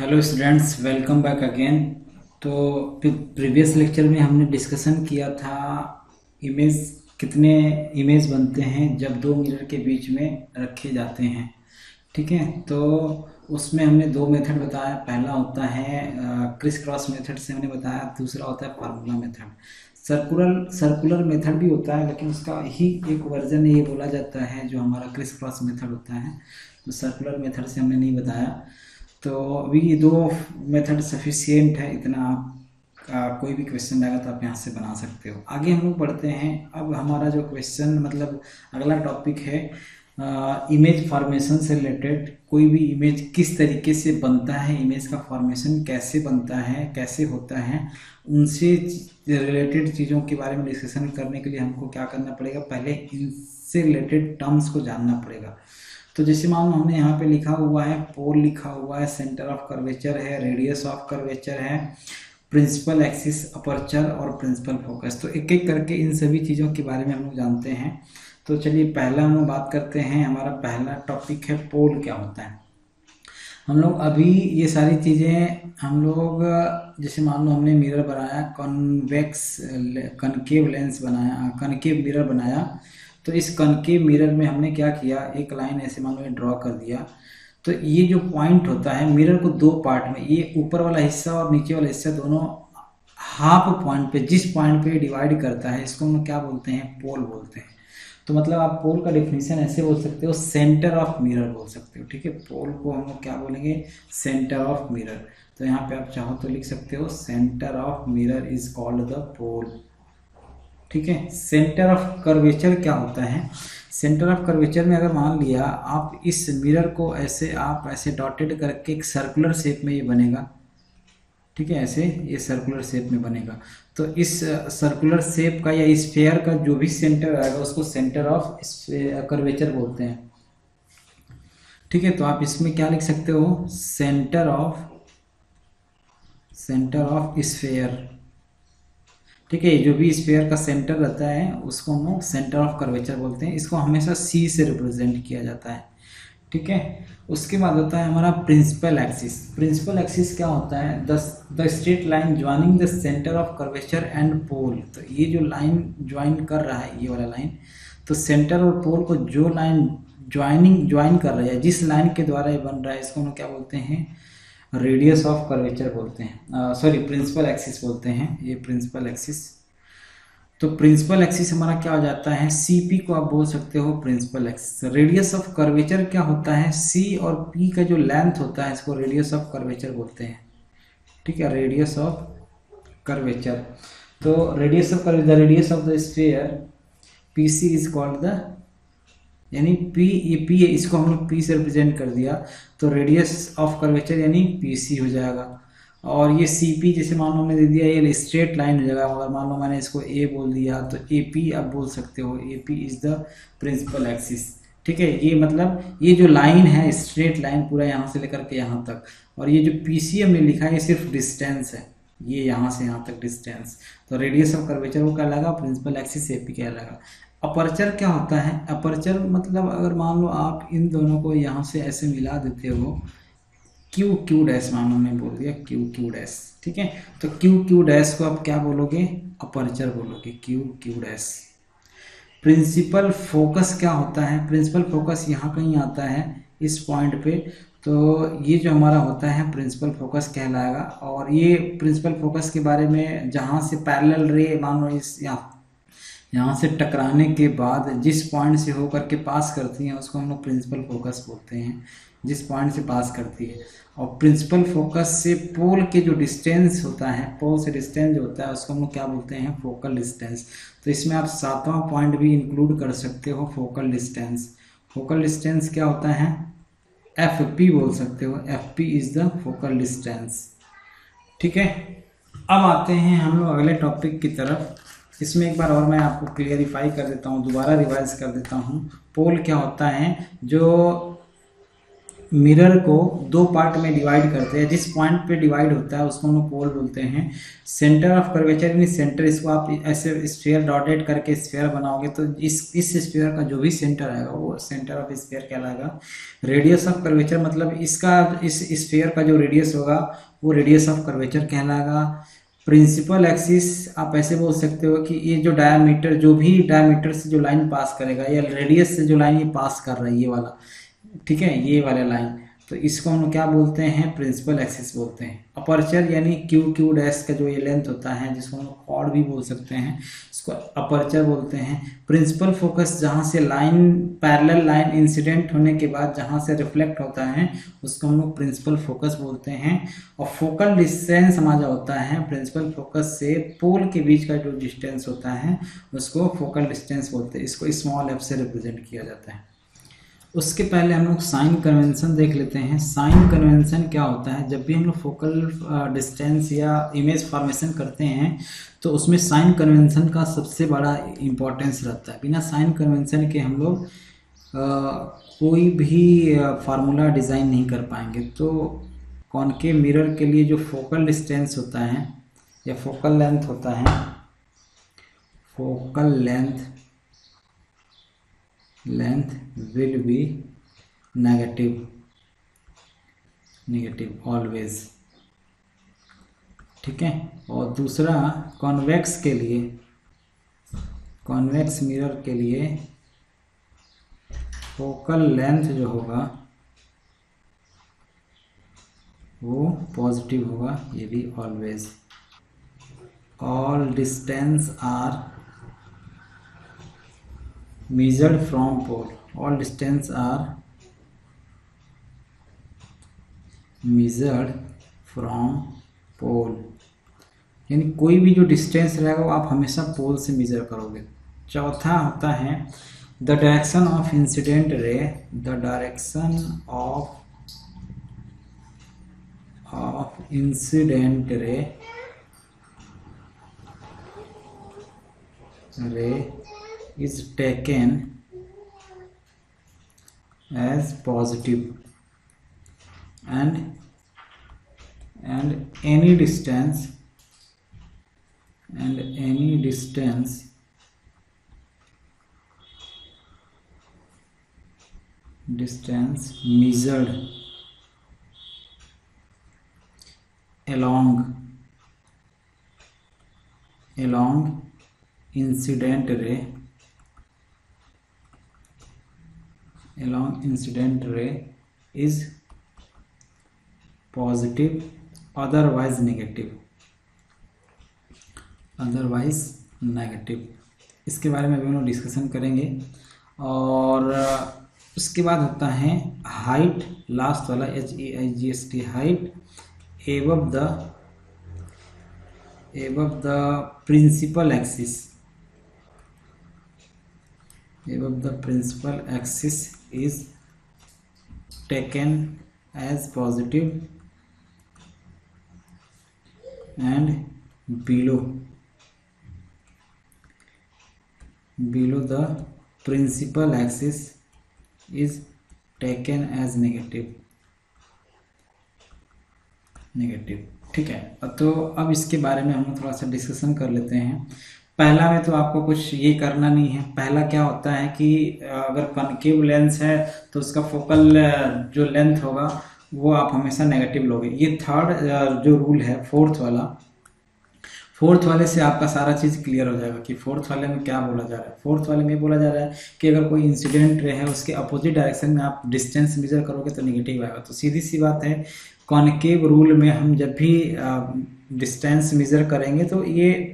Hello students, welcome back again. तो previous lecture में हमने डिस्कशन किया था इमेज कितने इमेज बनते हैं जब दो मिरर के बीच में रखे जाते हैं। ठीक है, तो उसमें हमने दो मेथड बताया। पहला होता है क्रिस क्रॉस मेथड से हमने बताया, दूसरा होता है फार्मूला मेथड। सर्कुलर मेथड भी होता है, लेकिन उसका ही एक वर्जन ये बोला जाता है जो हमारा क्रिस क्रॉस मेथड होता है। तो सर्कुलर मेथड से हमने नहीं बताया। तो अभी ये दो मेथड सफिशियंट है, इतना आप कोई भी क्वेश्चन आएगा तो आप यहाँ से बना सकते हो। आगे हम लोग बढ़ते हैं। अब हमारा जो क्वेश्चन मतलब अगला टॉपिक है इमेज फॉर्मेशन से रिलेटेड। कोई भी इमेज किस तरीके से बनता है, इमेज का फॉर्मेशन कैसे बनता है, कैसे होता है, उनसे रिलेटेड चीज़ों के बारे में डिस्कशन करने के लिए हमको क्या करना पड़ेगा, पहले इनसे रिलेटेड टर्म्स को जानना पड़ेगा। तो जैसे मान लो हमने यहाँ पे लिखा हुआ है, पोल लिखा हुआ है, सेंटर ऑफ कर्वेचर है, रेडियस ऑफ कर्वेचर है, प्रिंसिपल एक्सिस अपर्चर और प्रिंसिपल फोकस। तो एक एक करके इन सभी चीज़ों के बारे में हम लोग जानते हैं। तो चलिए पहला हम लोग बात करते हैं। हमारा पहला टॉपिक है पोल क्या होता है। हम लोग अभी ये सारी चीज़ें हम लोग जैसे मान लो हमने मिरर बनाया, कनकेव लेंस बनाया, कनकेव मिरर बनाया। तो इस कनकेव मिरर में हमने क्या किया, एक लाइन ऐसे मान लो ड्रॉ कर दिया। तो ये जो पॉइंट होता है मिरर को दो पार्ट में, ये ऊपर वाला हिस्सा और नीचे वाला हिस्सा दोनों हाफ पॉइंट पे, जिस पॉइंट पे डिवाइड करता है, इसको हम क्या बोलते हैं, पोल बोलते हैं। तो मतलब आप पोल का डेफिनेशन ऐसे बोल सकते हो, सेंटर ऑफ मिरर बोल सकते हो। ठीक है, पोल को हम लोग क्या बोलेंगे, सेंटर ऑफ मिरर। तो यहाँ पे आप चाहो तो लिख सकते हो, centre of mirror is called the pole. ठीक है, सेंटर ऑफ कर्वेचर क्या होता है, सेंटर ऑफ कर्वेचर में अगर मान लिया आप इस मिरर को ऐसे आप ऐसे डॉटेड करके एक सर्कुलर शेप में ये बनेगा। ठीक है, ऐसे ये सर्कुलर शेप में बनेगा। तो इस सर्कुलर शेप का या स्फीयर का जो भी सेंटर आएगा उसको सेंटर ऑफ कर्वेचर बोलते हैं। ठीक है, तो आप इसमें क्या लिख सकते हो, सेंटर ऑफ स्फीयर। ठीक है, जो भी स्फीयर का सेंटर रहता है उसको हम लोग सेंटर ऑफ कर्वेचर बोलते हैं। इसको हमेशा सी से रिप्रेजेंट किया जाता है। ठीक है, उसके बाद होता है हमारा प्रिंसिपल एक्सिस। प्रिंसिपल एक्सिस क्या होता है, the straight line joining the centre of curvature and pole. तो ये जो लाइन ज्वाइन कर रहा है, ये वाला लाइन, तो सेंटर और पोल को जो लाइन ज्वाइन कर रहा है, जिस लाइन के द्वारा ये बन रहा है, इसको हम क्या बोलते हैं, रेडियस ऑफ कर्वेचर बोलते हैं, सॉरी प्रिंसिपल एक्सिस बोलते हैं, ये प्रिंसिपल एक्सिस। तो प्रिंसिपल एक्सिस हमारा क्या हो जाता है, सीपी को आप बोल सकते हो principal axis. Radius of curvature क्या होता है, सी और पी का जो लेंथ होता है इसको रेडियस ऑफ कर्वेचर बोलते हैं। ठीक है, रेडियस ऑफ कर्वेचर। तो radius of curvature, the radius of the sphere P C is called the, यानी पी, ये पी है, इसको हम लोग पी से रिप्रेजेंट कर दिया, तो रेडियस ऑफ कर्वेचर यानी पी सी हो जाएगा। और ये सी पी जैसे मान लो हमने दे दिया, ये स्ट्रेट लाइन हो जाएगा। अगर मान लो मैंने इसको ए बोल दिया तो ए पी आप बोल सकते हो, A P is the principal axis. ठीक है, ये मतलब ये जो लाइन है स्ट्रेट लाइन पूरा यहाँ से लेकर के यहाँ तक, और ये जो पी सी हमने लिखा है ये सिर्फ डिस्टेंस है, ये यहाँ से यहाँ तक डिस्टेंस। तो रेडियस ऑफ कर्वेचर को क्या लगा, प्रिंसिपल एक्सिस ए पी क्या लगा। अपर्चर क्या होता है, अपर्चर मतलब अगर मान लो आप इन दोनों को यहाँ से ऐसे मिला देते हो, क्यू क्यू डैश, मान लो मैं बोल दिया क्यू क्यू डैश। ठीक है, तो क्यू क्यू डैश को आप क्या बोलोगे, अपर्चर बोलोगे, Q Q dash. Principal focus क्या होता है, प्रिंसिपल फोकस यहाँ कहीं आता है इस पॉइंट पे। तो ये जो हमारा होता है प्रिंसिपल फोकस कहलाएगा। और ये प्रिंसिपल फोकस के बारे में, जहाँ से पैरेलल रे मान लो इस यहाँ से टकराने के बाद जिस पॉइंट से होकर के पास करती हैं उसको हम लोग प्रिंसिपल फोकस बोलते हैं, जिस पॉइंट से पास करती है। और प्रिंसिपल फोकस से पोल के जो डिस्टेंस होता है, पोल से डिस्टेंस जो होता है उसको हम लोग क्या बोलते हैं, फोकल डिस्टेंस। तो इसमें आप सातवां पॉइंट भी इंक्लूड कर सकते हो, फोकल डिस्टेंस। फोकल डिस्टेंस क्या होता है, एफ पी बोल सकते हो, F P is the focal distance. ठीक है, अब आते हैं हम लोग अगले टॉपिक की तरफ। इसमें एक बार और मैं आपको क्लियरिफाई कर देता हूँ, दोबारा रिवाइज कर देता हूँ। पोल क्या होता है, जो मिरर को दो पार्ट में डिवाइड करते हैं, जिस पॉइंट पे डिवाइड होता है उसको हम लोग पोल बोलते हैं। सेंटर ऑफ कर्वेचर यानी सेंटर, इसको आप ऐसे स्फीयर डॉटेड करके स्फीयर बनाओगे तो इस स्फीयर का जो भी सेंटर आएगा वो सेंटर ऑफ स्फीयर कहलाएगा। रेडियस ऑफ कर्वेचर मतलब इसका, इस स्फीयर का जो रेडियस होगा वो रेडियस ऑफ कर्वेचर कहलाएगा। प्रिंसिपल एक्सिस आप ऐसे बोल सकते हो कि ये जो डायमीटर, जो भी डायमीटर से जो लाइन पास करेगा या रेडियस से जो लाइन ये पास कर रहा है ये वाला, ठीक है, ये वाला लाइन, तो इसको हम लोग क्या बोलते हैं, प्रिंसिपल एक्सिस बोलते हैं। अपर्चर यानी क्यू डैश का जो ये लेंथ होता है जिसको हम लोग कॉर्ड भी बोल सकते हैं, इसको अपर्चर बोलते हैं। प्रिंसिपल फोकस जहाँ से लाइन, पैरेलल लाइन इंसिडेंट होने के बाद जहाँ से रिफ्लेक्ट होता है उसको हम लोग प्रिंसिपल फोकस बोलते हैं। और फोकल डिस्टेंस हमारा होता है प्रिंसिपल फोकस से पोल के बीच का जो डिस्टेंस होता है उसको फोकल डिस्टेंस बोलते हैं। इसको स्मॉल एफ से रिप्रेजेंट किया जाता है। उसके पहले हम लोग साइन कन्वेंशन देख लेते हैं। साइन कन्वेंशन क्या होता है, जब भी हम लोग फोकल डिस्टेंस या इमेज फॉर्मेशन करते हैं तो उसमें साइन कन्वेंशन का सबसे बड़ा इम्पोर्टेंस रहता है। बिना साइन कन्वेंशन के हम लोग कोई भी फार्मूला डिज़ाइन नहीं कर पाएंगे। तो कॉनकेव मिरर के लिए जो फोकल डिस्टेंस होता है या फोकल लेंथ होता है, focal length will be negative always, ठीक है। और दूसरा कॉन्वेक्स के लिए, कॉन्वेक्स मिरर के लिए फोकल लेंथ जो होगा वो पॉजिटिव होगा, ये भी always. All distance are measured from pole, all distance are measured from pole, यानी कोई भी जो डिस्टेंस रहेगा वो आप हमेशा पोल से मेजर करोगे। चौथा होता है the direction of incident ray, the direction of incident ray is taken as positive and any distance measured along incident ray is positive, otherwise negative, इसके बारे में भी हम लोग डिस्कशन करेंगे। और उसके बाद होता है हाइट, लास्ट वाला HEIGHT, height above the principal axis is taken as positive and below the principal axis is taken as negative, ठीक है। तो अब इसके बारे में हम थोड़ा सा डिस्कशन कर लेते हैं। पहला में तो आपको कुछ ये करना नहीं है। पहला क्या होता है कि अगर कॉनकेव लेंस है तो उसका फोकल जो लेंथ होगा वो आप हमेशा नेगेटिव लोगे। ये थर्ड जो रूल है, फोर्थ वाले से आपका सारा चीज़ क्लियर हो जाएगा कि फोर्थ वाले में क्या बोला जा रहा है। फोर्थ वाले में बोला जा रहा है कि अगर कोई इंसिडेंट रे है उसके अपोजिट डायरेक्शन में आप डिस्टेंस मेजर करोगे तो नेगेटिव आएगा। तो सीधी सी बात है, कॉनकेव रूल में हम जब भी डिस्टेंस मेजर करेंगे तो ये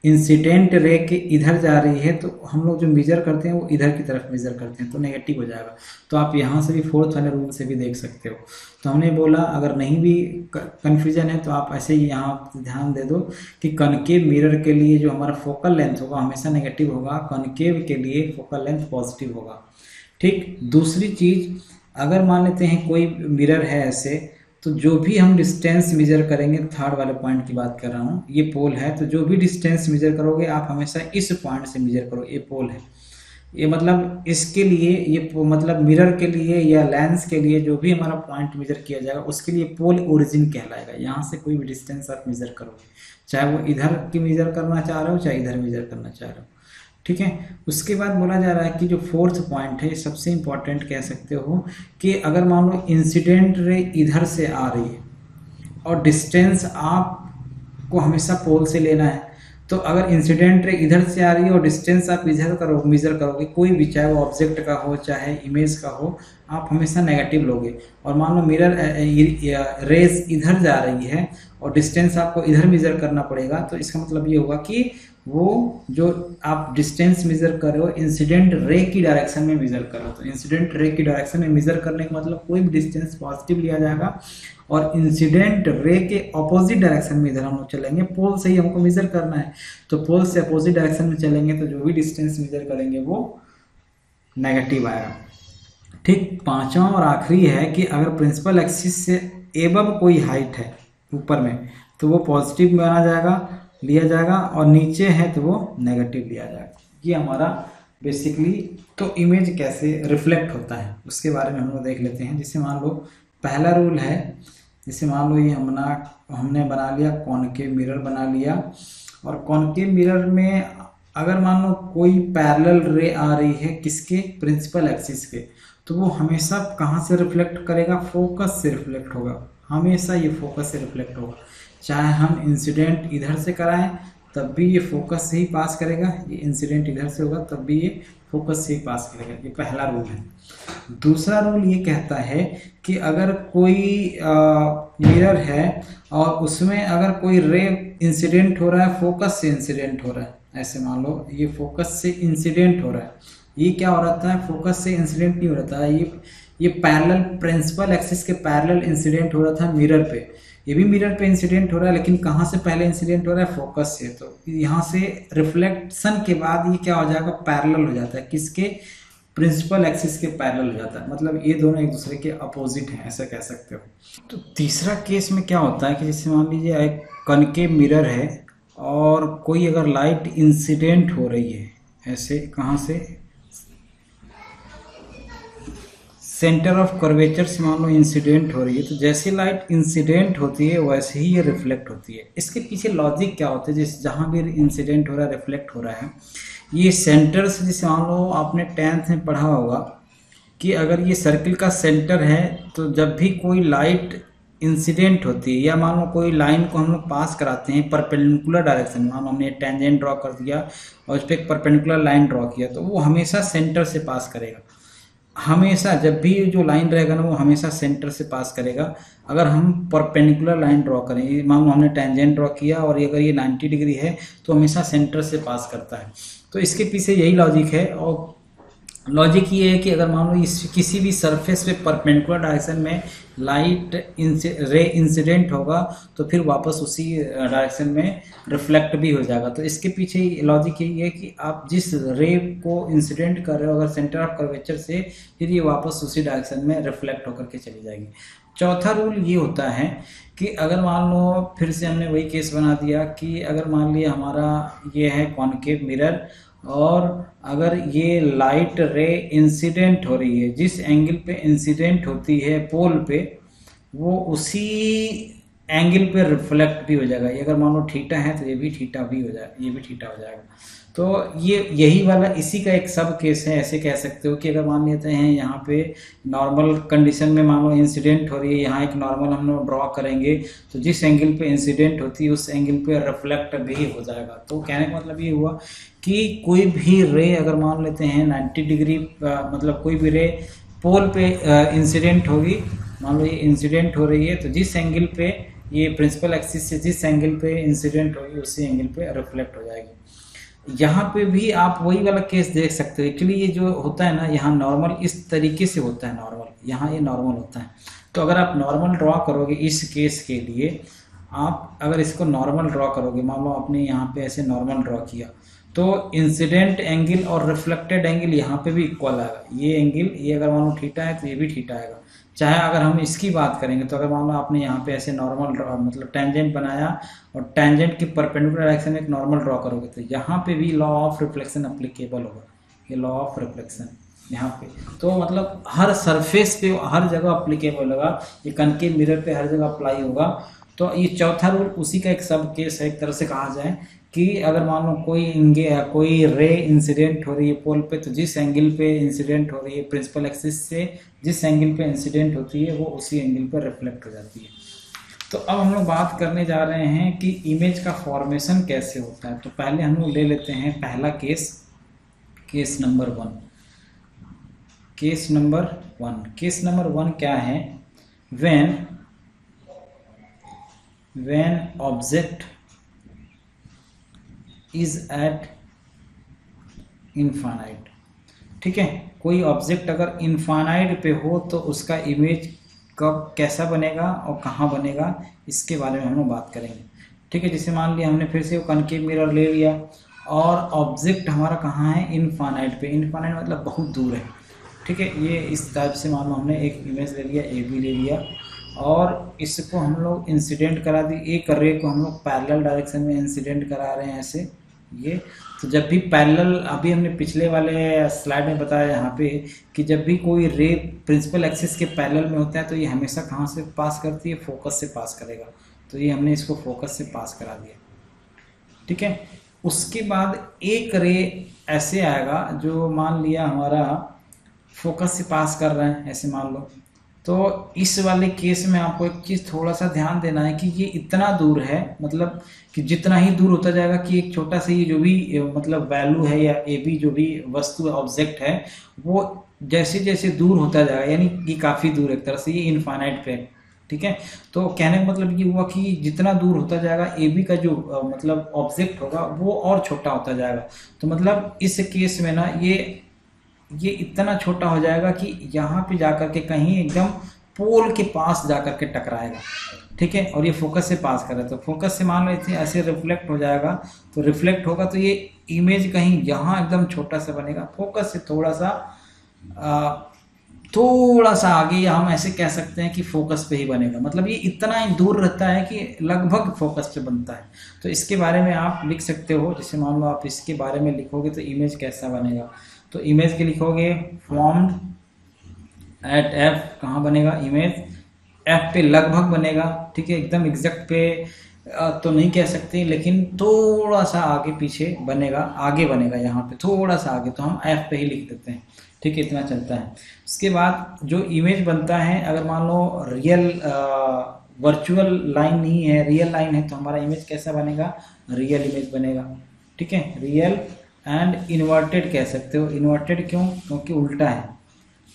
इंसिडेंट रे के इधर जा रही है तो हम लोग जो मेजर करते हैं वो इधर की तरफ मेजर करते हैं तो नेगेटिव हो जाएगा। तो आप यहाँ से भी फोर्थ वाले रूल से भी देख सकते हो। तो हमने बोला अगर नहीं भी कन्फ्यूजन है तो आप ऐसे ही यहाँ ध्यान दे दो कि कॉनकेव मिरर के लिए जो हमारा फोकल लेंथ होगा हमेशा नेगेटिव होगा, कॉनकेव के लिए फोकल लेंथ पॉजिटिव होगा, ठीक। दूसरी चीज़, अगर मान लेते हैं कोई मिरर है ऐसे, तो जो भी हम डिस्टेंस मेजर करेंगे, थर्ड वाले पॉइंट की बात कर रहा हूँ, ये पोल है, तो जो भी डिस्टेंस मेजर करोगे आप हमेशा इस पॉइंट से मेजर करो, ये पोल है, ये मतलब इसके लिए ये मतलब मिरर के लिए या लेंस के लिए जो भी हमारा पॉइंट मेजर किया जाएगा उसके लिए पोल ओरिजिन कहलाएगा। यहाँ से कोई भी डिस्टेंस आप मेजर करोगे, चाहे वो इधर की मेजर करना चाह रहे हो चाहे इधर मेजर करना चाह रहे हो, ठीक है। उसके बाद बोला जा रहा है कि जो फोर्थ पॉइंट है सबसे इंपॉर्टेंट कह सकते हो कि अगर मान लो इंसिडेंट रे इधर से आ रही है और डिस्टेंस आपको हमेशा पोल से लेना है, तो अगर इंसिडेंट रे इधर से आ रही है और डिस्टेंस आप इधर करो मेजर करोगे, कोई भी चाहे वो ऑब्जेक्ट का हो चाहे इमेज का हो, आप हमेशा नेगेटिव लोगे। और मान लो मिरर रेज इधर जा रही है और डिस्टेंस आपको इधर मेजर करना पड़ेगा, तो इसका मतलब ये होगा कि वो जो आप डिस्टेंस मेजर कर रहे हो इंसिडेंट रे की डायरेक्शन में मेजर कर रहे हो। तो इंसिडेंट रे की डायरेक्शन में मेजर करने का मतलब कोई भी डिस्टेंस पॉजिटिव लिया जाएगा और इंसिडेंट रे के अपोजिट डायरेक्शन में इधर हम लोग चलेंगे, पोल से ही हमको मेजर करना है, तो पोल से अपोजिट डायरेक्शन में चलेंगे तो जो भी डिस्टेंस मेजर करेंगे वो नेगेटिव आएगा। ठीक, पांचवा और आखिरी है कि अगर प्रिंसिपल एक्सिस से एबव कोई हाइट है ऊपर में तो वो पॉजिटिव माना जाएगा, लिया जाएगा, और नीचे है तो वो नेगेटिव लिया जाएगा। ये हमारा बेसिकली तो इमेज कैसे रिफ्लेक्ट होता है उसके बारे में हम लोग देख लेते हैं। जैसे मान लो पहला रूल है, जैसे मान लो ये हमने बना लिया कॉनकेव मिरर बना लिया, और कॉनकेव मिरर में अगर मान लो कोई पैरेलल रे आ रही है किसके, प्रिंसिपल एक्सिस के, तो वो हमेशा कहाँ से रिफ्लेक्ट करेगा, फोकस से रिफ्लेक्ट होगा, हमेशा ये फोकस से रिफ्लेक्ट होगा। चाहे हम इंसिडेंट इधर से कराएं तब भी ये फोकस से ही पास करेगा, ये इंसिडेंट इधर से होगा तब भी ये फोकस से ही पास करेगा। ये पहला रूल है। दूसरा रूल ये कहता है कि अगर कोई मिरर है और उसमें अगर कोई रे इंसिडेंट हो रहा है, फोकस से इंसिडेंट हो रहा है, ऐसे मान लो ये फोकस से इंसिडेंट हो रहा है, ये क्या हो रहा है, फोकस से इंसिडेंट नहीं हो रहा था, ये पैरेलल प्रिंसिपल एक्सिस के पैरेलल इंसिडेंट हो रहा था मिरर पे, ये भी मिरर पे इंसिडेंट हो रहा है, लेकिन कहाँ से पहले इंसिडेंट हो रहा है, फोकस से। तो यहाँ से रिफ्लेक्शन के बाद ये क्या हो जाएगा, पैरेलल हो जाता है, किसके, प्रिंसिपल एक्सिस के पैरेलल हो जाता है, मतलब ये दोनों एक दूसरे के अपोजिट हैं, ऐसा कह सकते हो। तो तीसरा केस में क्या होता है कि जैसे मान लीजिए एक कनकेव मिरर है और कोई अगर लाइट इंसिडेंट हो रही है, ऐसे कहाँ से, सेंटर ऑफ कर्वेचर से मान लो इंसिडेंट हो रही है, तो जैसे लाइट इंसिडेंट होती है वैसे ही ये रिफ्लेक्ट होती है। इसके पीछे लॉजिक क्या होता है, जैसे जहाँ भी इंसिडेंट हो रहा है रिफ्लेक्ट हो रहा है, ये सेंटर से, जैसे मान लो आपने 10th में पढ़ा होगा कि अगर ये सर्किल का सेंटर है तो जब भी कोई लाइट इंसिडेंट होती है या मान लो कोई लाइन को हम लोग पास कराते हैं परपेंडिकुलर डायरेक्शन में, मान लो हमने टेंजेंट ड्रॉ कर दिया और उस पर एक परपेंडिकुलर लाइन ड्रॉ किया, तो वो हमेशा सेंटर से पास करेगा, हमेशा जब भी जो लाइन रहेगा ना वो हमेशा सेंटर से पास करेगा। अगर हम परपेंडिकुलर लाइन ड्रॉ करें, मान लो हमने टेंजेंट ड्रॉ किया और अगर ये 90 डिग्री है तो हमेशा सेंटर से पास करता है। तो इसके पीछे यही लॉजिक है, और लॉजिक ये है कि अगर मान लो इस किसी भी सरफेस पे परपेंडिकुलर डायरेक्शन में लाइट रे इंसिडेंट होगा तो फिर वापस उसी डायरेक्शन में रिफ्लेक्ट भी हो जाएगा। तो इसके पीछे लॉजिक यही है कि आप जिस रे को इंसिडेंट कर रहे हो अगर सेंटर ऑफ कर्वेचर से, फिर ये वापस उसी डायरेक्शन में रिफ्लेक्ट होकर के चली जाएगी। चौथा रूल ये होता है कि अगर मान लो, फिर से हमने वही केस बना दिया कि अगर मान लिया हमारा ये है कॉनकेव मिरर और अगर ये लाइट रे इंसिडेंट हो रही है, जिस एंगल पे इंसिडेंट होती है पोल पे, वो उसी एंगल पे रिफ्लेक्ट भी हो जाएगा। ये अगर मान लो थीटा है तो ये भी थीटा भी हो जाएगा, ये भी थीटा हो जाएगा। तो ये यही वाला इसी का एक सब केस है। ऐसे कह सकते हो कि अगर मान लेते हैं यहाँ पे नॉर्मल कंडीशन में मान लो इंसिडेंट हो रही है, यहाँ एक नॉर्मल हम लोग ड्रॉ करेंगे तो जिस एंगल पे इंसिडेंट होती है उस एंगल पे रिफ्लेक्ट भी हो जाएगा। तो कहने का मतलब ये हुआ कि कोई भी रे अगर मान लेते हैं 90 डिग्री मतलब कोई भी रे पोल पे इंसिडेंट होगी, मान लो ये इंसिडेंट हो रही है, तो जिस एंगल पे ये प्रिंसिपल एक्सिस से जिस एंगल पे इंसिडेंट होगी उसी एंगल पे रिफ्लेक्ट हो जाएगी। यहाँ पे भी आप वही वाला केस देख सकते हो। एक्चुअली ये जो होता है ना, यहाँ नॉर्मल इस तरीके से होता है, नॉर्मल यहाँ ये नॉर्मल होता है। तो अगर आप नॉर्मल ड्रॉ करोगे इस केस के लिए, आप अगर इसको नॉर्मल ड्रॉ करोगे, मान लो आपने यहाँ पे ऐसे नॉर्मल ड्रॉ किया, तो इंसिडेंट एंगल और रिफ्लेक्टेड एंगल यहाँ पे भी इक्वल आएगा। ये एंगल, ये अगर मान लो थीटा है तो ये भी थीटा आएगा। चाहे अगर हम इसकी बात करेंगे तो अगर मान लो आपने यहाँ पे ऐसे नॉर्मल मतलब टेंजेंट बनाया और टेंजेंट की परपेंडिकुलर डायरेक्शन में एक नॉर्मल ड्रॉ करोगे तो यहाँ पे भी लॉ ऑफ रिफ्लेक्शन अप्लीकेबल होगा। ये लॉ ऑफ रिफ्लेक्शन यहाँ पे। तो मतलब हर सरफेस पे हर जगह अप्लीकेबल होगा, ये कनकेव मिरर पे हर जगह अप्लाई होगा। तो ये चौथा रूल उसी का एक सब केस है, एक तरह से कहा जाए कि अगर मान लो कोई रे इंसिडेंट हो रही है पोल पे, तो जिस एंगल पे इंसिडेंट हो रही है प्रिंसिपल एक्सिस से जिस एंगल पे इंसिडेंट होती है वो उसी एंगल पर रिफ्लेक्ट हो जाती है। तो अब हम लोग बात करने जा रहे हैं कि इमेज का फॉर्मेशन कैसे होता है। तो पहले हम लोग ले लेते हैं पहला case number one. Case number one क्या है? when object is at infinite, ठीक है, कोई ऑब्जेक्ट अगर इनफाइनाइट पे हो तो उसका इमेज कब कैसा बनेगा और कहाँ बनेगा, इसके बारे में हम लोग बात करेंगे। ठीक है, जैसे मान लिया हमने फिर से वो कनकेव मिरर ले लिया और ऑब्जेक्ट हमारा कहाँ है? इनफाइनाइट पे। इनफाइनाइट मतलब बहुत दूर है। ठीक है, ये इस टाइप से मान लो हमने एक इमेज ले लिया, ए बी ले लिया, और इसको हम लोग इंसिडेंट करा दी, एक रे को हम लोग पैरेलल डायरेक्शन में इंसिडेंट करा रहे हैं ऐसे ये। तो जब भी पैरेलल, अभी हमने पिछले वाले स्लाइड में बताया यहाँ पे कि जब भी कोई रे प्रिंसिपल एक्सिस के पैरेलल में होता है तो ये हमेशा कहाँ से पास करती है? फोकस से पास करेगा। तो ये हमने इसको फोकस से पास करा दिया। ठीक है, उसके बाद एक रे ऐसे आएगा जो मान लिया हमारा फोकस से पास कर रहे हैं, ऐसे मान लो। तो इस वाले केस में आपको एक चीज़ थोड़ा सा ध्यान देना है कि ये इतना दूर है, मतलब कि जितना ही दूर होता जाएगा कि एक छोटा सा ये जो भी मतलब वैल्यू है या ए बी जो भी वस्तु ऑब्जेक्ट है वो जैसे जैसे दूर होता जाएगा, यानी कि काफ़ी दूर एक तरह से ये इनफाइनाइट पे। ठीक है, तो कहने का मतलब ये हुआ कि जितना दूर होता जाएगा ए बी का जो मतलब ऑब्जेक्ट होगा वो और छोटा होता जाएगा। तो मतलब इस केस में ना ये इतना छोटा हो जाएगा कि यहाँ पे जाकर के कहीं एकदम पोल के पास जाकर के टकराएगा। ठीक है, और ये फोकस से पास कर रहा है तो फोकस से मान लो ऐसे रिफ्लेक्ट हो जाएगा। तो रिफ्लेक्ट होगा तो ये इमेज कहीं यहाँ एकदम छोटा सा बनेगा, फोकस से थोड़ा सा आगे, या हम ऐसे कह सकते हैं कि फोकस पे ही बनेगा। मतलब ये इतना ही दूर रहता है कि लगभग फोकस पे बनता है। तो इसके बारे में आप लिख सकते हो, जैसे मान लो आप इसके बारे में लिखोगे तो इमेज कैसा बनेगा। तो इमेज के लिखोगे फॉर्म्ड एट एफ, कहाँ बनेगा? इमेज एफ पे लगभग बनेगा। ठीक है, एकदम एग्जैक्ट पे तो नहीं कह सकते, लेकिन थोड़ा सा आगे पीछे बनेगा, आगे बनेगा यहाँ पे थोड़ा सा आगे, तो हम एफ पे ही लिख देते हैं। ठीक है, इतना चलता है। उसके बाद जो इमेज बनता है, अगर मान लो रियल वर्चुअल लाइन नहीं है, रियल लाइन है, तो हमारा इमेज कैसा बनेगा? रियल इमेज बनेगा। ठीक है, रियल एंड इन्वर्टेड कह सकते हो। इन्वर्टेड क्यों? क्योंकि उल्टा है।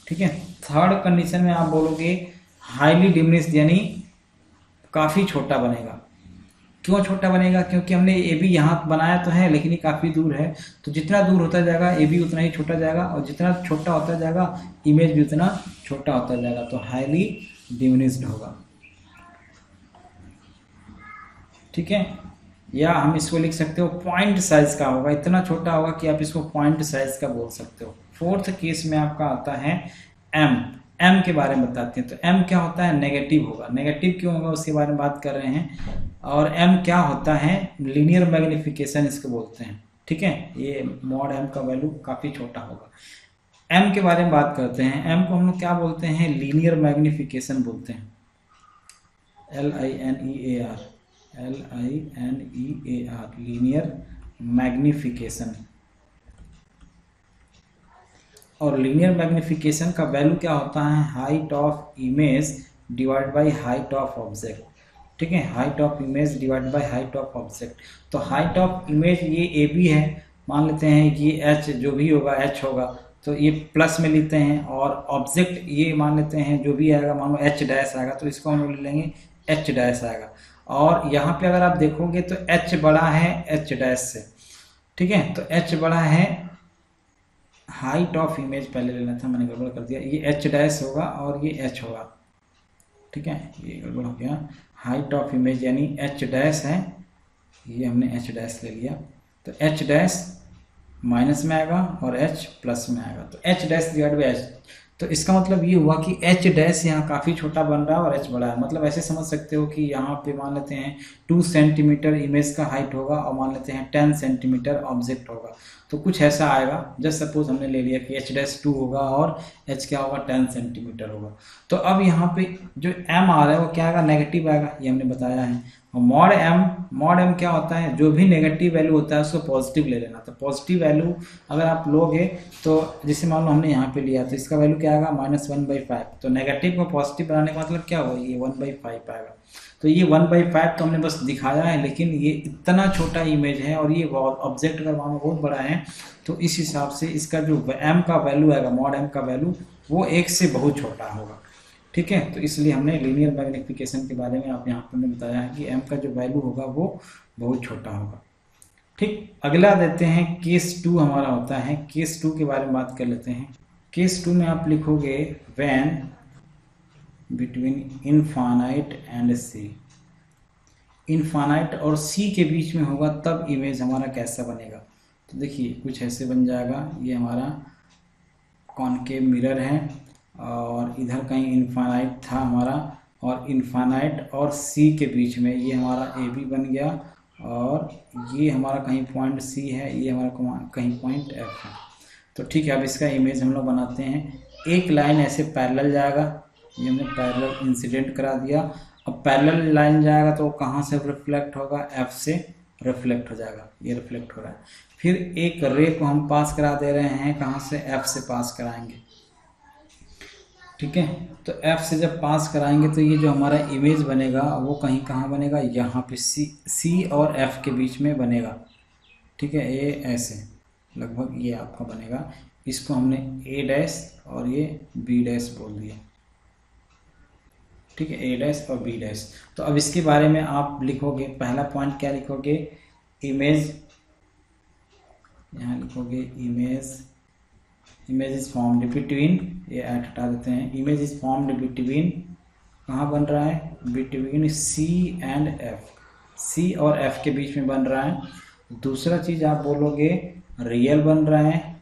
ठीक है, थर्ड कंडीशन में आप बोलोगे हाईली डिमिनिश्ड, यानी काफ़ी छोटा बनेगा। क्यों छोटा बनेगा? क्योंकि हमने ए बी यहाँ बनाया तो है लेकिन ये काफ़ी दूर है, तो जितना दूर होता जाएगा ए बी उतना ही छोटा जाएगा, और जितना छोटा होता जाएगा इमेज भी उतना छोटा होता जाएगा। तो हाईली डिमिनिश्ड होगा। ठीक है, या हम इसको लिख सकते हो पॉइंट साइज का होगा, इतना छोटा होगा कि आप इसको पॉइंट साइज का बोल सकते हो। फोर्थ केस में आपका आता है एम के बारे में बताते हैं। तो एम क्या होता है? नेगेटिव होगा। नेगेटिव क्यों होगा उसके बारे में बात कर रहे हैं। और एम क्या होता है? लीनियर मैग्निफिकेशन इसको बोलते हैं। ठीक है, ये मॉड एम का वैल्यू काफ़ी छोटा होगा। एम के बारे में बात करते हैं। एम को हम लोग क्या बोलते हैं? लीनियर मैग्निफिकेशन बोलते हैं। LINEAR, linear magnification. और लीनियर मैग्निफिकेशन का वैल्यू क्या होता है? Height of image divide by height of object. ठीक है, height of image divide by height of object. तो हाइट ऑफ इमेज ये ए बी है, मान लेते हैं कि एच जो भी होगा एच होगा, तो ये प्लस में लेते हैं। और ऑब्जेक्ट ये मान लेते हैं जो भी आएगा, मान लो एच डैश आएगा तो इसको हम ले लेंगे एच डैश आएगा। और यहाँ पे अगर आप देखोगे तो एच बड़ा है एच डैश से। ठीक है, तो एच बड़ा है, हाइट ऑफ इमेज पहले लेना था, मैंने गड़बड़ कर दिया, ये एच डैश होगा और ये एच होगा। ठीक है, ये गड़बड़ हो गया। हाइट ऑफ इमेज यानी एच डैश है, ये हमने एच डैश ले लिया, तो एच डैश माइनस में आएगा और एच प्लस में आएगा। तो H dash divide by H, तो इसका मतलब ये हुआ कि एच डैश यहाँ काफ़ी छोटा बन रहा है और एच बड़ा है। मतलब ऐसे समझ सकते हो कि यहाँ पे मान लेते हैं 2 सेंटीमीटर इमेज का हाइट होगा और मान लेते हैं 10 सेंटीमीटर ऑब्जेक्ट होगा। तो कुछ ऐसा आएगा। जस्ट सपोज हमने ले लिया कि h-2 होगा और h क्या होगा 10 सेंटीमीटर होगा। तो अब यहाँ पे जो m आ रहा है वो क्या आएगा, नेगेटिव आएगा, ये हमने बताया है। और मॉड m क्या होता है, जो भी नेगेटिव वैल्यू होता है उसको पॉजिटिव ले लेना। तो पॉजिटिव वैल्यू अगर आप लोगे तो जैसे मान लो हमने यहाँ पे लिया तो इसका वैल्यू क्या आएगा -1/5। तो नेगेटिव को पॉजिटिव बनाने का मतलब क्या होगा, ये 1/5 आएगा। तो ये 1/5 तो हमने बस दिखाया है, लेकिन ये इतना छोटा इमेज है और ये ऑब्जेक्ट का मानो बहुत बड़ा है, तो इस हिसाब से इसका जो m का वैल्यू आएगा, मॉड m का वैल्यू वो 1 से बहुत छोटा होगा। ठीक है, तो इसलिए हमने लीनियर मैग्निफिकेशन के बारे में आप यहाँ पर बताया है कि m का जो वैल्यू होगा वो बहुत छोटा होगा। ठीक, अगला देते हैं केस 2 हमारा होता है। केस 2 के बारे में बात कर लेते हैं। केस 2 में आप लिखोगे when between infinite and C. Infinite और सी के बीच में होगा तब इमेज हमारा कैसा बनेगा। तो देखिए कुछ ऐसे बन जाएगा। ये हमारा कॉनकेव मिरर है और इधर कहीं इनफाइनाइट था हमारा, और इनफाइनाइट और सी के बीच में ये हमारा ए बी बन गया, और ये हमारा कहीं पॉइंट सी है, ये हमारा कहीं पॉइंट एफ है। तो ठीक है, अब इसका इमेज हम लोग बनाते हैं। एक लाइन ऐसे पैरेलल जाएगा, ये हमने पैरेलल इंसिडेंट करा दिया। अब पैरेलल लाइन जाएगा तो कहाँ से रिफ्लेक्ट होगा, एफ से रिफ्लेक्ट हो जाएगा, ये रिफ्लेक्ट हो रहा है। फिर एक रे को हम पास करा दे रहे हैं, कहाँ से, एफ से पास कराएंगे। ठीक है, तो एफ से जब पास कराएंगे तो ये जो हमारा इमेज बनेगा वो कहीं कहाँ बनेगा, यहाँ पे सी और एफ के बीच में बनेगा। ठीक है, ये ऐसे लगभग ये आपका बनेगा। इसको हमने ए डैश और ये बी डैश बोल दिया। ठीक है, ए डैश और बी डैश। तो अब इसके बारे में आप लिखोगे, पहला पॉइंट क्या लिखोगे, इमेज, यहाँ लिखोगे इमेज इज फॉर्म्ड बिटवीन, ये ऐड हटा देते हैं, इमेज इज फॉर्म्ड बिटवीन, कहाँ बन रहा है, बिटवीन सी एंड एफ, सी और एफ के बीच में बन रहा है। दूसरा चीज़ आप बोलोगे रियल बन रहा है।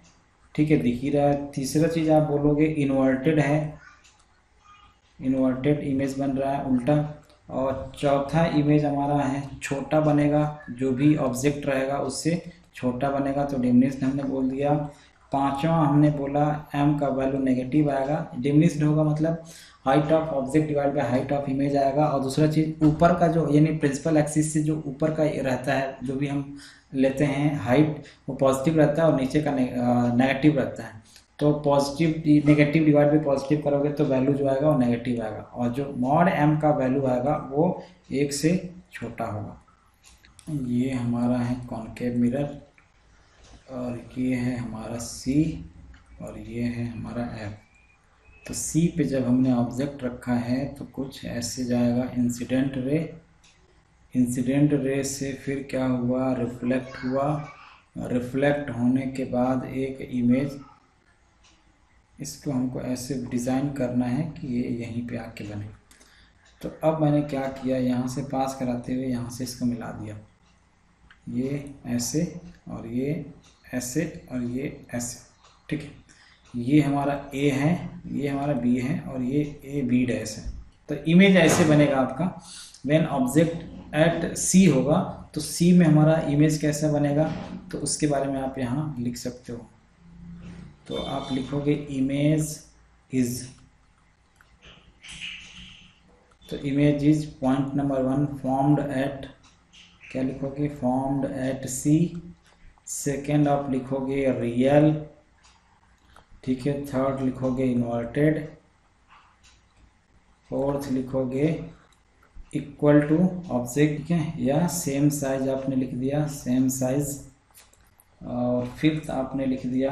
ठीक है, दिख ही रहा है। तीसरा चीज़ आप बोलोगे इन्वर्टेड है, इन्वर्टेड इमेज बन रहा है, उल्टा। और चौथा इमेज हमारा है छोटा बनेगा, जो भी ऑब्जेक्ट रहेगा उससे छोटा बनेगा, तो डिमिनिश्ड हमने बोल दिया। पांचवा हमने बोला m का वैल्यू नेगेटिव आएगा, डिमिनिश्ड होगा मतलब height of object divide by height of image आएगा। और दूसरा चीज़ ऊपर का जो यानी प्रिंसिपल एक्सिस से जो ऊपर का रहता है, जो भी हम लेते हैं हाइट, वो पॉजिटिव रहता है और नीचे का नेगेटिव रहता है। तो positive negative divide by positive करोगे तो वैल्यू जो आएगा वो नेगेटिव आएगा, और जो मॉड m का वैल्यू आएगा वो 1 से छोटा होगा। ये हमारा है कॉनकेव मिरर, और ये है हमारा C, और ये है हमारा F। तो C पे जब हमने ऑब्जेक्ट रखा है तो कुछ ऐसे जाएगा इंसिडेंट रे, इंसिडेंट रे से फिर क्या हुआ, रिफ्लेक्ट हुआ, रिफ्लेक्ट होने के बाद एक इमेज, इसको हमको ऐसे डिज़ाइन करना है कि ये यहीं पे आके बने। तो अब मैंने क्या किया, यहाँ से पास कराते हुए यहाँ से इसको मिला दिया, ये ऐसे और ये ऐसे और ये ऐसे। ठीक है, ये हमारा A है, ये हमारा B है, और ये A B डैश है। तो इमेज ऐसे बनेगा आपका। व्हेन ऑब्जेक्ट एट C होगा तो C में हमारा इमेज कैसा बनेगा, तो उसके बारे में आप यहाँ लिख सकते हो। तो आप लिखोगे इमेज इज, तो image is point number 1 formed at, क्या लिखोगे, फॉर्म्ड एट C। सेकेंड आप लिखोगे रियल। ठीक है, थर्ड लिखोगे इन्वर्टेड, फोर्थ लिखोगे इक्वल टू ऑब्जेक्ट या सेम साइज आपने लिख दिया, सेम साइज। और फिफ्थ आपने लिख दिया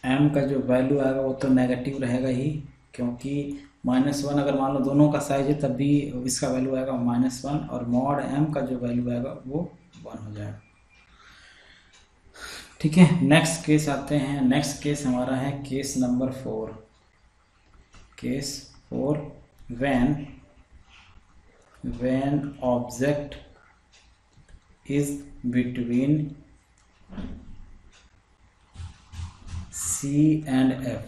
m का जो वैल्यू आएगा वो तो नेगेटिव रहेगा ही, क्योंकि -1 अगर मान लो दोनों का साइज है तब भी इसका वैल्यू आएगा -1, और मॉड m का जो वैल्यू आएगा वो 1 हो जाएगा। ठीक है, नेक्स्ट केस आते हैं। नेक्स्ट केस हमारा है case number 4। Case 4, when object is between C and F।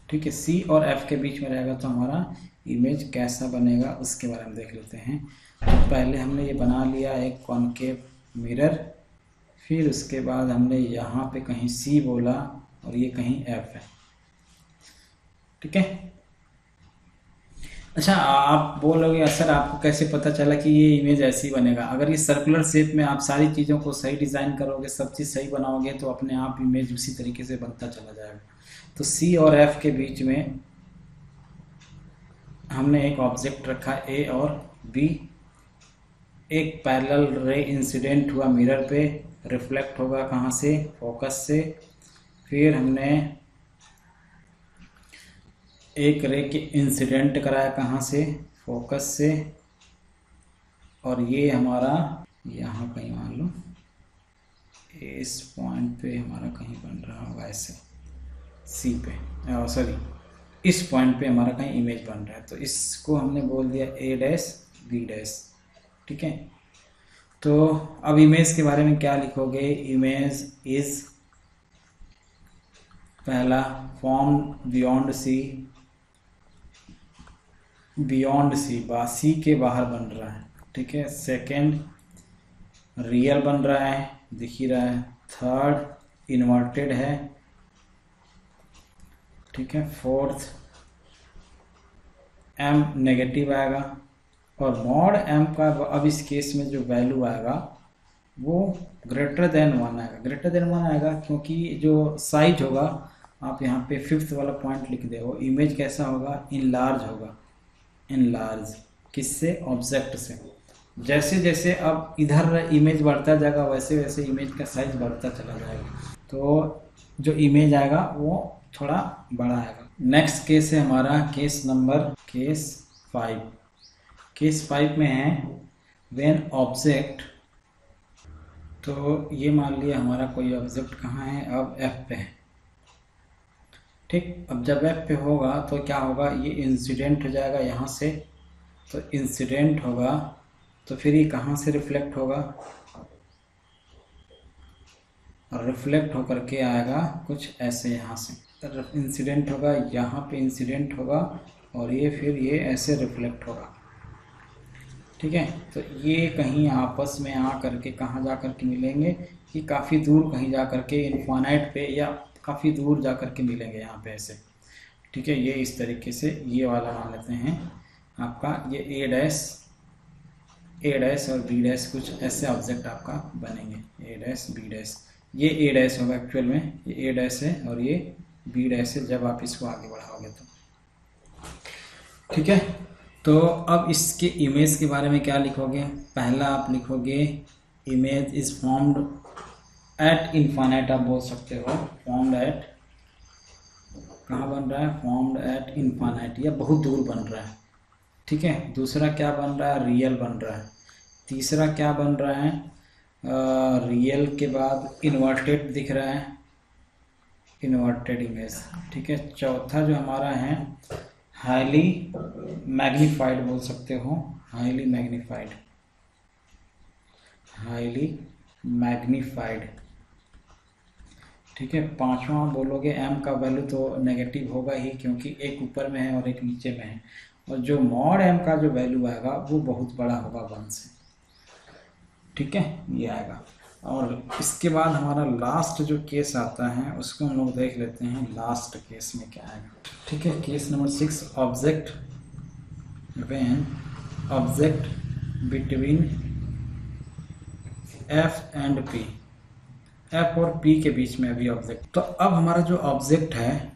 ठीक है, C और F के बीच में रहेगा तो हमारा इमेज कैसा बनेगा उसके बारे में देख लेते हैं। तो पहले हमने ये बना लिया एक कॉनकेव मिरर, फिर उसके बाद हमने यहाँ पे कहीं C बोला और ये कहीं F है। ठीक है। अच्छा, आप बोलोगे सर आपको कैसे पता चला कि ये इमेज ऐसी बनेगा? अगर ये सर्कुलर शेप में आप सारी चीज़ों को सही डिज़ाइन करोगे, सब चीज़ सही बनाओगे, तो अपने आप इमेज उसी तरीके से बनता चला जाएगा। तो C और F के बीच में हमने एक ऑब्जेक्ट रखा A और B। एक पैरेलल रे इंसिडेंट हुआ मिरर पे, रिफ्लेक्ट होगा कहाँ से? फोकस से। फिर हमने एक रे के इंसिडेंट कराया कहाँ से? फोकस से। और ये हमारा यहाँ कहीं मान लो इस पॉइंट पे हमारा कहीं बन रहा होगा ऐसे C पे, सॉरी इस पॉइंट पे हमारा कहीं इमेज बन रहा है, तो इसको हमने बोल दिया A डैश B डैश। ठीक है। तो अब इमेज के बारे में क्या लिखोगे? इमेज इज पहला form beyond C, beyond C C के बाहर बन रहा है। ठीक है। सेकंड रियल बन रहा है, दिख ही रहा है। थर्ड इन्वर्टेड है। ठीक है। फोर्थ एम नेगेटिव आएगा। और मॉड एम का अब इस केस में जो वैल्यू आएगा वो ग्रेटर देन 1 आएगा। ग्रेटर देन 1 आएगा क्योंकि जो साइज होगा, आप यहाँ पे 5th वाला पॉइंट लिख दे, वो इमेज कैसा होगा? इनलार्ज होगा। इनलार्ज किससे? ऑब्जेक्ट से। जैसे जैसे अब इधर इमेज बढ़ता जाएगा वैसे वैसे इमेज का साइज बढ़ता चला जाएगा, तो जो इमेज आएगा वो थोड़ा बड़ा आएगा। नेक्स्ट केस है हमारा केस 5। केस 5 में है व्हेन ऑब्जेक्ट, तो ये मान लिया हमारा कोई ऑब्जेक्ट कहाँ है? अब F पे है। ठीक। अब जब F पे होगा तो क्या होगा? ये इंसिडेंट हो जाएगा यहाँ से, तो इंसिडेंट होगा तो फिर ये कहाँ से रिफ्लेक्ट होगा? और रिफ्लेक्ट होकर के आएगा कुछ ऐसे यहाँ से, इंसिडेंट होगा यहाँ पे, इंसिडेंट होगा और ये फिर ये ऐसे रिफ्लेक्ट होगा। ठीक है। तो ये कहीं आपस में आ करके कहाँ जा कर के मिलेंगे? ये काफ़ी दूर कहीं जा कर के इनफाइनाइट पे या काफ़ी दूर जा कर के मिलेंगे यहाँ पे ऐसे। ठीक है। ये इस तरीके से ये वाला मान लेते हैं आपका, ये A डैश और B डैश, कुछ ऐसे ऑब्जेक्ट आपका बनेंगे। A डैश B डैश, ये A डैश होगा एक्चुअल में, ये A डैश है और ये B डैश है जब आप इसको आगे बढ़ाओगे तो। ठीक है। तो अब इसके इमेज के बारे में क्या लिखोगे? पहला आप लिखोगे image is formed at infinite, आप बोल सकते हो फॉर्म्ड एट, कहाँ बन रहा है? फॉर्म्ड एट इनफाइनाइट, या बहुत दूर बन रहा है। ठीक है। दूसरा क्या बन रहा है? रियल बन रहा है। तीसरा क्या बन रहा है? रियल के बाद इन्वर्टेड दिख रहा है, इन्वर्टेड इमेज। ठीक है। चौथा जो हमारा है हाईली मैग्नीफाइड बोल सकते हो, हाईली मैग्नीफाइड, हाईली मैग्नीफाइड। ठीक है। पांचवा बोलोगे m का वैल्यू तो नेगेटिव होगा ही क्योंकि एक ऊपर में है और एक नीचे में है, और जो मॉड m का जो वैल्यू आएगा वो बहुत बड़ा होगा 1 से। ठीक है। ये आएगा। और इसके बाद हमारा लास्ट जो केस आता है उसको हम लोग देख लेते हैं, लास्ट केस में क्या आएगा। ठीक है। Case number 6, object when object between F and P, F और P के बीच में अभी ऑब्जेक्ट। तो अब हमारा जो ऑब्जेक्ट है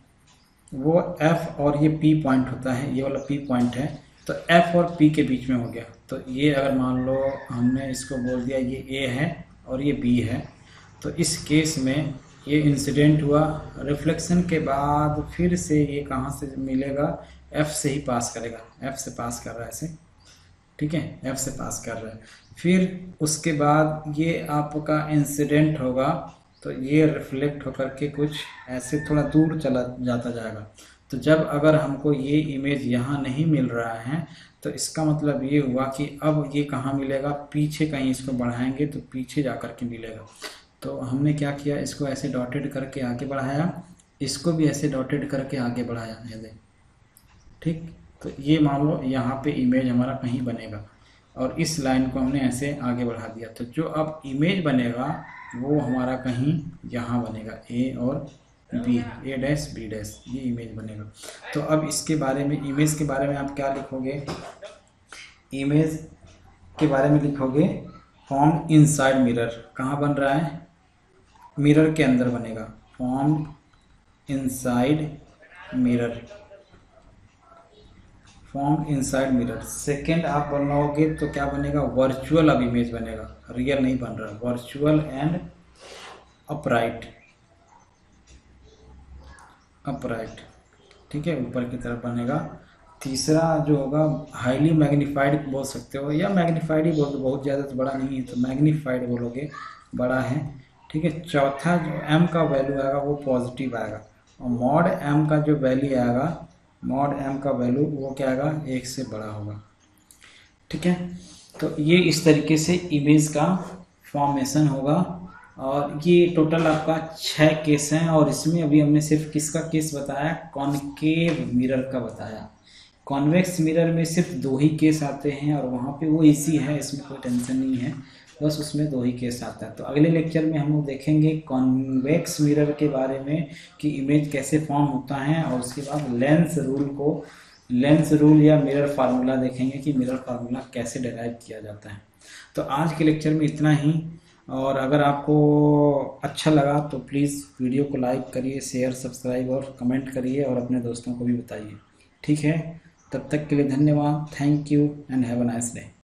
वो F और ये P पॉइंट होता है, ये वाला P पॉइंट है, तो F और P के बीच में हो गया। तो ये अगर मान लो हमने इसको बोल दिया ये A है और ये B है, तो इस केस में ये इंसिडेंट हुआ, रिफ्लेक्शन के बाद फिर से ये कहाँ से मिलेगा? F से ही पास करेगा, F से पास कर रहा है ऐसे। ठीक है। F से पास कर रहा है। फिर उसके बाद ये आपका इंसिडेंट होगा तो ये रिफ्लेक्ट होकर के कुछ ऐसे थोड़ा दूर चला जाता जाएगा। तो जब अगर हमको ये इमेज यहाँ नहीं मिल रहा है तो इसका मतलब ये हुआ कि अब ये कहाँ मिलेगा? पीछे कहीं इसको बढ़ाएंगे तो पीछे जा कर के मिलेगा। तो हमने क्या किया? इसको ऐसे डॉटेड करके आगे बढ़ाया, इसको भी ऐसे डॉटेड करके आगे बढ़ाया, ये देख। ठीक। तो ये मान लो यहाँ पे इमेज हमारा कहीं बनेगा और इस लाइन को हमने ऐसे आगे बढ़ा दिया। तो जो अब इमेज बनेगा वो हमारा कहीं यहाँ बनेगा, ए और बी, ए डैश बी डैश, ये इमेज बनेगा। तो अब इसके बारे में, इमेज के बारे में आप क्या लिखोगे, इमेज के बारे में लिखोगे फॉर्म इनसाइड मिरर। कहाँ बन रहा है, मिरर के अंदर बनेगा, form inside mirror, form inside mirror. Second आप बनाओगे तो क्या बनेगा, वर्चुअल अब इमेज बनेगा, रियल नहीं बन रहा, वर्चुअल एंड अपराइट, अपराइट, ठीक है, ऊपर की तरफ बनेगा। तीसरा जो होगा हाईली मैग्नीफाइड बोल सकते हो, या मैग्नीफाइड ही बोल दो, बहुत ज़्यादा तो बड़ा नहीं है तो मैग्नीफाइड बोलोगे, बड़ा है, ठीक है। चौथा जो एम का वैल्यू आएगा वो पॉजिटिव आएगा, और मॉड एम का जो वैल्यू आएगा, मॉड एम का वैल्यू वो क्या आएगा, 1 से बड़ा होगा, ठीक है। तो ये इस तरीके से इमेज का फॉर्मेशन होगा। और ये टोटल आपका 6 केस हैं, और इसमें अभी हमने सिर्फ किसका केस बताया, कॉनकेव मिरर का बताया। कॉन्वेक्स मिरर में सिर्फ 2 ही केस आते हैं, और वहाँ पे वो इजी है, इसमें कोई टेंशन नहीं है, बस उसमें 2 ही केस आता है। तो अगले लेक्चर में हम लोग देखेंगे कॉन्वेक्स मिरर के बारे में कि इमेज कैसे फॉर्म होता है, और उसके बाद लेंस रूल को, लेंस रूल या मिरर फार्मूला देखेंगे कि मिरर फार्मूला कैसे डिराइव किया जाता है। तो आज के लेक्चर में इतना ही, और अगर आपको अच्छा लगा तो प्लीज़ वीडियो को लाइक करिए, शेयर, सब्सक्राइब और कमेंट करिए, और अपने दोस्तों को भी बताइए, ठीक है। तब तक के लिए धन्यवाद, thank you and have a nice day.